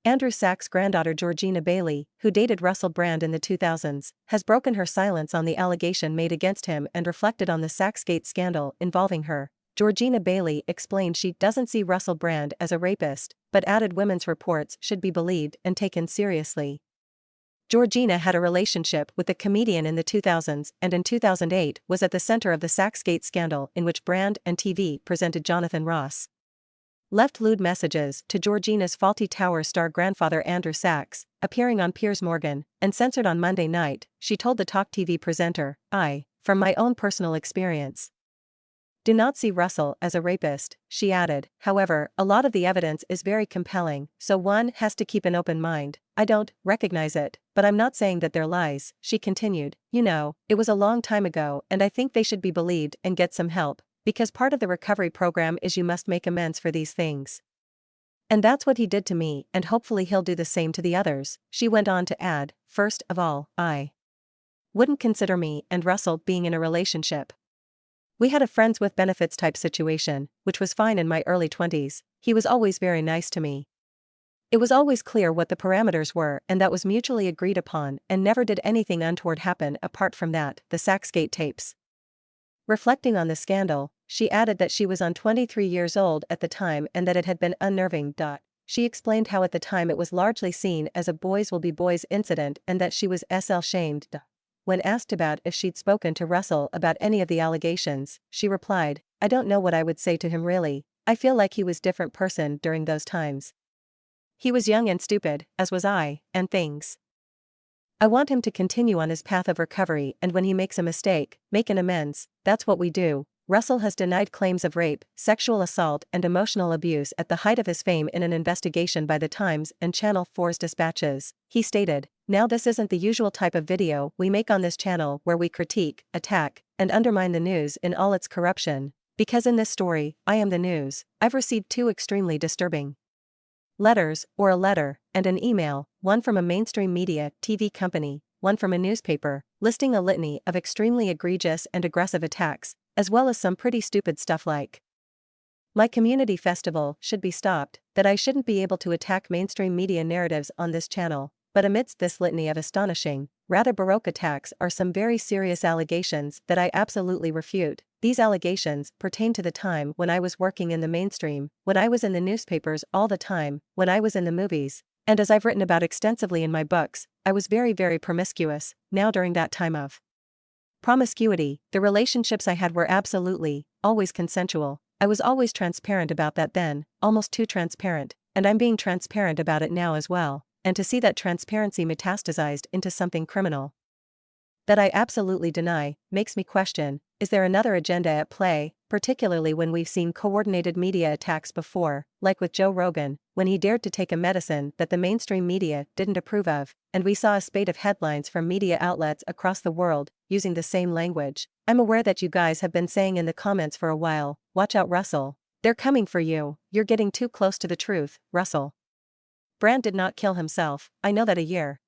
Andrew Sachs' granddaughter Georgina Baillie, who dated Russell Brand in the 2000s, has broken her silence on the allegation made against him and reflected on the Sachsgate scandal involving her. Georgina Baillie explained she doesn't see Russell Brand as a rapist, but added women's reports should be believed and taken seriously. Georgina had a relationship with the comedian in the 2000s and in 2008 was at the center of the Sachsgate scandal in which Brand and TV presented Jonathan Ross left lewd messages to Georgina's Fawlty Tower star grandfather Andrew Sachs, appearing on Piers Morgan, and censored on Monday night. She told the Talk TV presenter, from my own personal experience, do not see Russell as a rapist, she added. However, a lot of the evidence is very compelling, so one has to keep an open mind. I don't recognize it, but I'm not saying that they're lies, she continued. You know, it was a long time ago and I think they should be believed and get some help, because part of the recovery program is you must make amends for these things. And that's what he did to me, and hopefully he'll do the same to the others, she went on to add. First of all, I wouldn't consider me and Russell being in a relationship. We had a friends with benefits type situation, which was fine in my early 20s, he was always very nice to me. It was always clear what the parameters were and that was mutually agreed upon and never did anything untoward happen apart from that, the Sachsgate tapes. Reflecting on the scandal, she added that she was 23 years old at the time and that it had been unnerving. She explained how at the time it was largely seen as a boys will be boys incident and that she was shamed. When asked about if she'd spoken to Russell about any of the allegations, she replied, I don't know what I would say to him really, I feel like he was a different person during those times. He was young and stupid, as was I, and things. I want him to continue on his path of recovery and when he makes a mistake, make an amends, that's what we do. Russell has denied claims of rape, sexual assault and emotional abuse at the height of his fame in an investigation by The Times and Channel 4's Dispatches. He stated, now this isn't the usual type of video we make on this channel where we critique, attack, and undermine the news in all its corruption, because in this story, I am the news. I've received two extremely disturbing letters, or a letter, and an email, one from a mainstream media TV company, one from a newspaper, listing a litany of extremely egregious and aggressive attacks, as well as some pretty stupid stuff like my community festival should be stopped, that I shouldn't be able to attack mainstream media narratives on this channel. But amidst this litany of astonishing, rather baroque attacks are some very serious allegations that I absolutely refute. These allegations pertain to the time when I was working in the mainstream, when I was in the newspapers all the time, when I was in the movies, and as I've written about extensively in my books, I was very, very promiscuous. Now during that time of promiscuity, the relationships I had were absolutely, always consensual. I was always transparent about that then, almost too transparent, and I'm being transparent about it now as well. And to see that transparency metastasized into something criminal that I absolutely deny, makes me question, is there another agenda at play, particularly when we've seen coordinated media attacks before, like with Joe Rogan, when he dared to take a medicine that the mainstream media didn't approve of, and we saw a spate of headlines from media outlets across the world, using the same language. I'm aware that you guys have been saying in the comments for a while, watch out Russell, they're coming for you, you're getting too close to the truth, Russell Brand did not kill himself, I know that a year